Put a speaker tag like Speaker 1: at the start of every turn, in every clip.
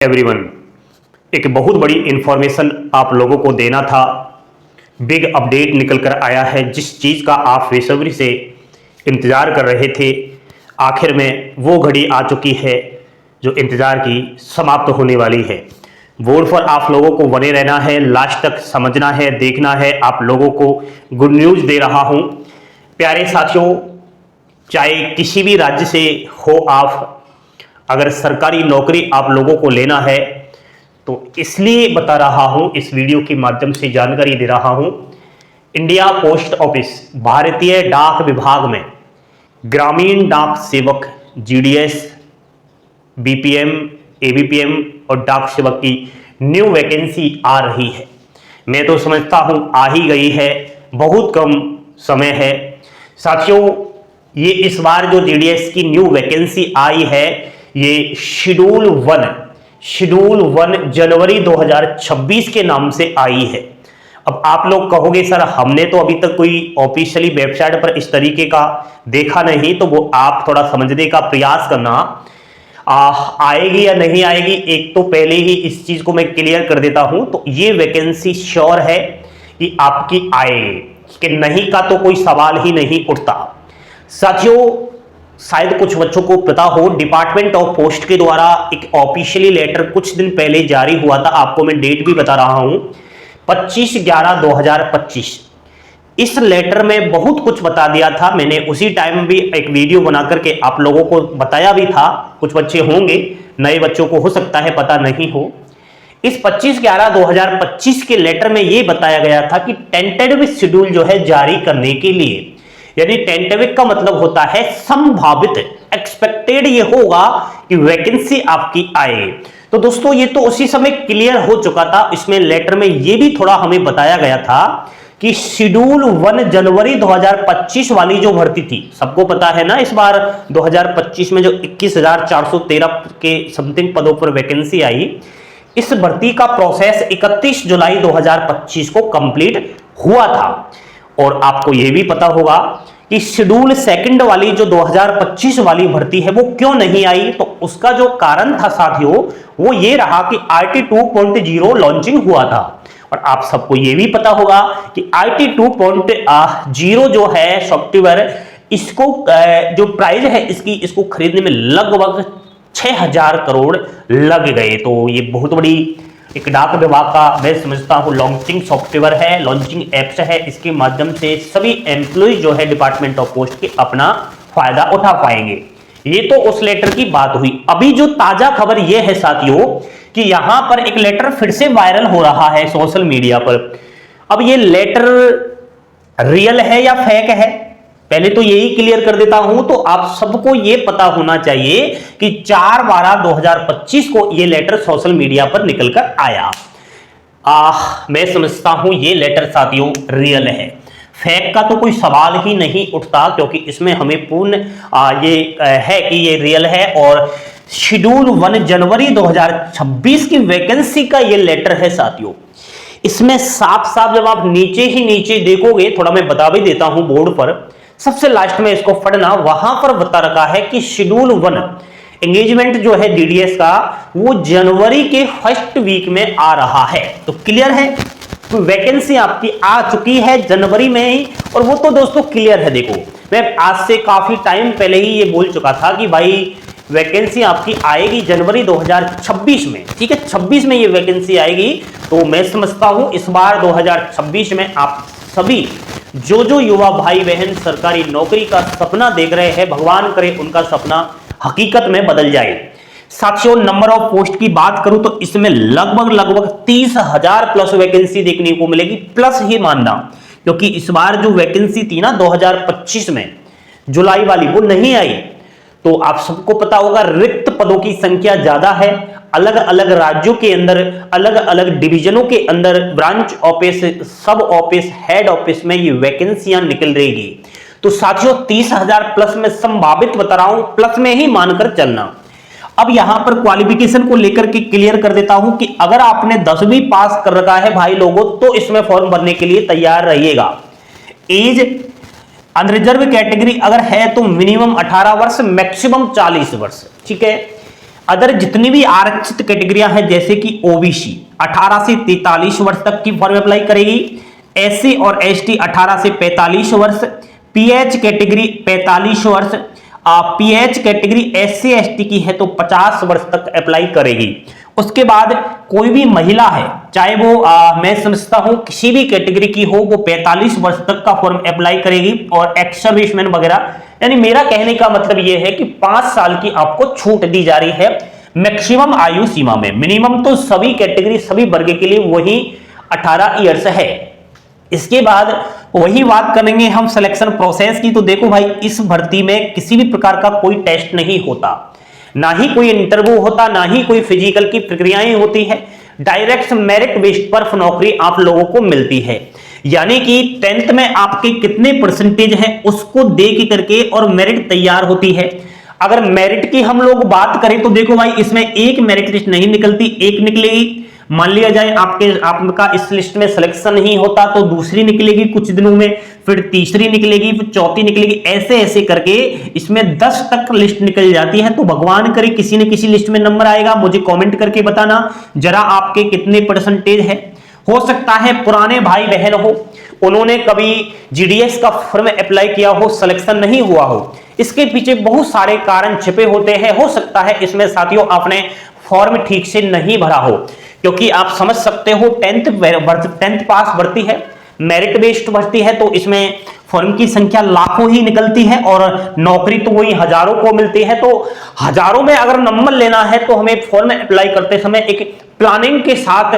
Speaker 1: Everyone, एक बहुत बड़ी इंफॉर्मेशन आप लोगों को देना था। बिग अपडेट निकल कर आया है। जिस चीज़ का आप बेसब्री से इंतज़ार कर रहे थे, आखिर में वो घड़ी आ चुकी है जो इंतज़ार की समाप्त होने वाली है। बोर्ड पर आप लोगों को बने रहना है, लास्ट तक समझना है, देखना है। आप लोगों को गुड न्यूज़ दे रहा हूँ। प्यारे साथियों, चाहे किसी भी राज्य से हो आप, अगर सरकारी नौकरी आप लोगों को लेना है तो इसलिए बता रहा हूं, इस वीडियो के माध्यम से जानकारी दे रहा हूं। इंडिया पोस्ट ऑफिस, भारतीय डाक विभाग में ग्रामीण डाक सेवक जीडीएस, बीपीएम, एबीपीएम और डाक सेवक की न्यू वैकेंसी आ रही है। मैं तो समझता हूं आ ही गई है, बहुत कम समय है। साथियों, ये इस बार जो जीडीएस की न्यू वैकेंसी आई है, ये शेड्यूल 1 जनवरी 2026 के नाम से आई है। अब आप लोग कहोगे सर हमने तो अभी तक कोई ऑफिशियली वेबसाइट पर इस तरीके का देखा नहीं, तो वो आप थोड़ा समझने का प्रयास करना। आएगी या नहीं आएगी, एक तो पहले ही इस चीज को मैं क्लियर कर देता हूं। तो ये वैकेंसी श्योर है कि आपकी आएगी, कि नहीं का तो कोई सवाल ही नहीं उठता। साथियों, शायद कुछ बच्चों को पता हो, डिपार्टमेंट ऑफ पोस्ट के द्वारा एक ऑफिशियली लेटर कुछ दिन पहले जारी हुआ था। आपको मैं डेट भी बता रहा हूं, 25/11/2025। इस लेटर में बहुत कुछ बता दिया था। मैंने उसी टाइम भी एक वीडियो बना करके आप लोगों को बताया भी था। कुछ बच्चे होंगे, नए बच्चों को हो सकता है पता नहीं हो। इस 25/11/2025 के लेटर में यह बताया गया था कि टेंटेटिव शेड्यूल जो है जारी करने के लिए, यानी टेंटेटिव का मतलब होता है संभावित, एक्सपेक्टेड ये होगा कि वैकेंसी आपकी आए। तो दोस्तों, ये तो उसी समय क्लियर हो चुका था। इसमें लेटर में ये भी थोड़ा हमें बताया गया था कि शेड्यूल 1 जनवरी 2025 वाली जो भर्ती थी, सबको पता है ना, इस बार 2025 में जो 21,413 के समथिंग पदों पर वैकेंसी आई, इस भर्ती का प्रोसेस 31 जुलाई 2025 को कंप्लीट हुआ था। और आपको यह भी पता होगा कि शेड्यूल 2 वाली जो 2025 वाली भर्ती है वो क्यों नहीं आई। तो उसका जो कारण था साथियों, वो ये रहा कि IT 2.0 लॉन्चिंग हुआ था। और आप सबको यह भी पता होगा कि IT 2.0 जो है सॉफ्टवेयर, इसको जो प्राइस है इसको खरीदने में लगभग 6,000 करोड़ लग गए। तो ये बहुत बड़ी एक डाक विभाग का, मैं समझता हूं, लॉन्चिंग सॉफ्टवेयर है, लॉन्चिंग एप्स है। इसके माध्यम से सभी एम्प्लॉय जो है डिपार्टमेंट ऑफ पोस्ट के अपना फायदा उठा पाएंगे। ये तो उस लेटर की बात हुई। अभी जो ताजा खबर ये है साथियों कि यहां पर एक लेटर फिर से वायरल हो रहा है सोशल मीडिया पर। अब ये लेटर रियल है या फेक है, पहले तो यही क्लियर कर देता हूं। तो आप सबको यह पता होना चाहिए कि 4/12/2025 को यह लेटर सोशल मीडिया पर निकलकर आया। मैं समझता हूं ये लेटर साथियों रियल है। फेक का तो कोई सवाल ही नहीं उठता, क्योंकि इसमें हमें पूर्ण ये है कि ये रियल है। और शेड्यूल 1 जनवरी 2026 की वैकेंसी का ये लेटर है साथियों। इसमें साफ साफ जब आप नीचे ही नीचे देखोगे, थोड़ा मैं बता भी देता हूं बोर्ड पर, सबसे लास्ट में इसको पढ़ना, वहां पर बता रखा है कि शेड्यूल 1 एंगेजमेंट जो है डीडीएस का, वो जनवरी के फर्स्ट वीक में आ रहा है। तो क्लियर है, तो वैकेंसी आपकी आ चुकी है जनवरी में ही। और वो तो दोस्तों क्लियर है। देखो, मैं आज से काफी टाइम पहले ही ये बोल चुका था कि भाई वैकेंसी आपकी आएगी जनवरी 2026 में। ठीक है, 26 में ये वैकेंसी आएगी। तो मैं समझता हूं इस बार 2026 में आप सभी जो युवा भाई बहन सरकारी नौकरी का सपना देख रहे हैं, भगवान करे उनका सपना हकीकत में बदल जाए। साथियों, नंबर ऑफ पोस्ट की बात करूं तो इसमें लगभग 30,000 प्लस वैकेंसी देखने को मिलेगी। प्लस ही मानना, क्योंकि इस बार जो वैकेंसी थी ना 2025 में, जुलाई वाली, वो नहीं आई। तो आप सबको पता होगा रिक्त पदों की संख्या ज्यादा है। अलग अलग राज्यों के अंदर, अलग अलग डिवीजनों के अंदर, ब्रांच ऑफिस, सब ऑफिस, हेड ऑफिस में ये वैकेंसियां निकल रहेगी। तो साथियों 30,000 प्लस में संभावित बता रहा हूं, प्लस में ही मानकर चलना। अब यहां पर क्वालिफिकेशन को लेकर के क्लियर कर देता हूं कि अगर आपने 10वीं पास कर रखा है भाई लोगों, तो इसमें फॉर्म भरने के लिए तैयार रहिएगा। एज अनरिजर्व कैटेगरी अगर है तो मिनिमम 18 वर्ष, मैक्सिमम 40 वर्ष। ठीक है, अदर जितनी भी आरक्षित कैटेगरियां हैं जैसे कि ओबीसी 18 से 43 वर्ष तक की फॉर्म अप्लाई करेगी, एससी और एसटी 18 से 45 वर्ष, पीएच कैटेगरी 45 वर्ष, पीएच कैटेगरी एससी एसटी की है तो 50 वर्ष तक अप्लाई करेगी। उसके बाद कोई भी महिला है, चाहे वो मैं समझता हूं किसी भी कैटेगरी की हो, वो 45 वर्ष तक का फॉर्म अप्लाई करेगी और एक्स सर्विसमैन वगैरह। यानी मेरा कहने का मतलब यह है कि 5 साल की आपको छूट दी जा रही है मैक्सिमम आयु सीमा में। मिनिमम तो सभी कैटेगरी सभी वर्ग के लिए वही 18 ईयर्स है। इसके बाद वही बात करेंगे हम सिलेक्शन प्रोसेस की। तो देखो भाई, इस भर्ती में किसी भी प्रकार का कोई टेस्ट नहीं होता, ना ही कोई इंटरव्यू होता, ना ही कोई फिजिकल की प्रक्रियाएं होती है। डायरेक्ट मेरिट बेस्ड पर नौकरी आप लोगों को मिलती है। यानी कि 10th में आपके कितने परसेंटेज है उसको देख करके और मेरिट तैयार होती है। अगर मेरिट की हम लोग बात करें तो देखो भाई, इसमें एक मेरिट लिस्ट नहीं निकलती, एक निकलेगी। मान लिया जाए आपका इस लिस्ट में सिलेक्शन नहीं होता तो दूसरी निकलेगी कुछ दिनों में, फिर तीसरी निकलेगी, फिर चौथी निकलेगी, ऐसे ऐसे करके इसमें 10 तक लिस्ट निकल जाती है। तो भगवान करे किसी न किसी लिस्ट में नंबर आएगा। मुझे कमेंट करके बताना जरा आपके कितने परसेंटेज है। हो सकता है पुराने भाई बहन हो, उन्होंने कभी जीडीएस का फॉर्म अप्लाई किया हो, सिलेक्शन नहीं हुआ हो। इसके पीछे बहुत सारे कारण छिपे होते हैं। हो सकता है इसमें साथियों आपने फॉर्म ठीक से नहीं भरा हो, क्योंकि आप समझ सकते हो 10th पास भर्ती है, मेरिट बेस्ड भर्ती है, तो इसमें फॉर्म की संख्या लाखों ही निकलती है और नौकरी तो वही हजारों को मिलती है। तो हजारों में अगर नंबर लेना है तो हमें फॉर्म अप्लाई करते समय एक प्लानिंग के साथ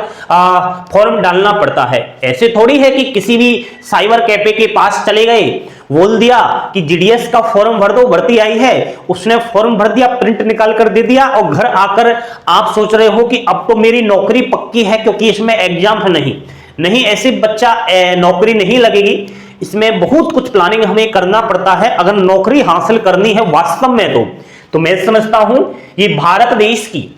Speaker 1: फॉर्म डालना पड़ता है। ऐसे थोड़ी है कि किसी भी साइबर कैफे के पास चले गए, बोल दिया कि जीडीएस का फॉर्म भर दो, भर्ती आई है, उसने फॉर्म भर दिया, प्रिंट निकाल कर दे दिया और घर आकर आप सोच रहे हो कि अब तो मेरी नौकरी पक्की है क्योंकि इसमें एग्जाम नहीं, ऐसे बच्चा नौकरी नहीं लगेगी। इसमें बहुत कुछ प्लानिंग हमें करना पड़ता है अगर नौकरी हासिल करनी है वास्तव में। तो मैं समझता हूं ये भारत देश की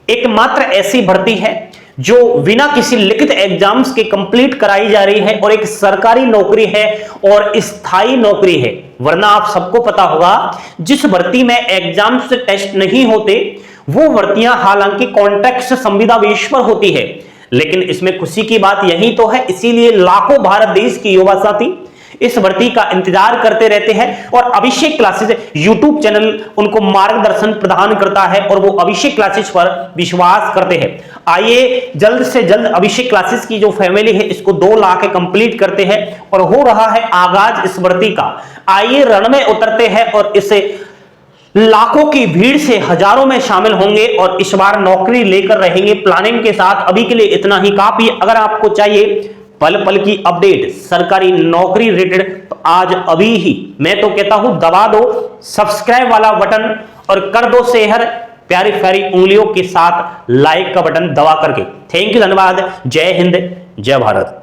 Speaker 1: एकमात्र ऐसी भर्ती है जो बिना किसी लिखित एग्जाम्स के कंप्लीट कराई जा रही है और एक सरकारी नौकरी है और स्थायी नौकरी है। वरना आप सबको पता होगा जिस भर्ती में एग्जाम्स से टेस्ट नहीं होते वो भर्तियां हालांकि कॉन्ट्रैक्ट से संविदा बेस पर होती है, लेकिन इसमें खुशी की बात यही तो है। इसीलिए लाखों भारत देश की युवा साथी इस भर्ती का इंतजार करते रहते हैं और अभिषेक क्लासेस यूट्यूब चैनल उनको मार्गदर्शन प्रदान करता है और वो अभिषेक क्लासेस पर विश्वास करते हैं। आइए जल्द से जल्द अभिषेक क्लासेस की जो फैमिली है इसको 2 लाख कंप्लीट करते हैं और हो रहा है आगाज इस भर्ती का। आइए रण में उतरते हैं और इसे लाखों की भीड़ से हजारों में शामिल होंगे और इस बार नौकरी लेकर रहेंगे प्लानिंग के साथ। अभी के लिए इतना ही काफी। अगर आपको चाहिए पल पल की अपडेट सरकारी नौकरी रिलेटेड तो आज अभी ही मैं तो कहता हूं दबा दो सब्सक्राइब वाला बटन और कर दो शेयर प्यारी प्यारी उंगलियों के साथ लाइक का बटन दबा करके। थैंक यू, धन्यवाद। जय हिंद, जय भारत।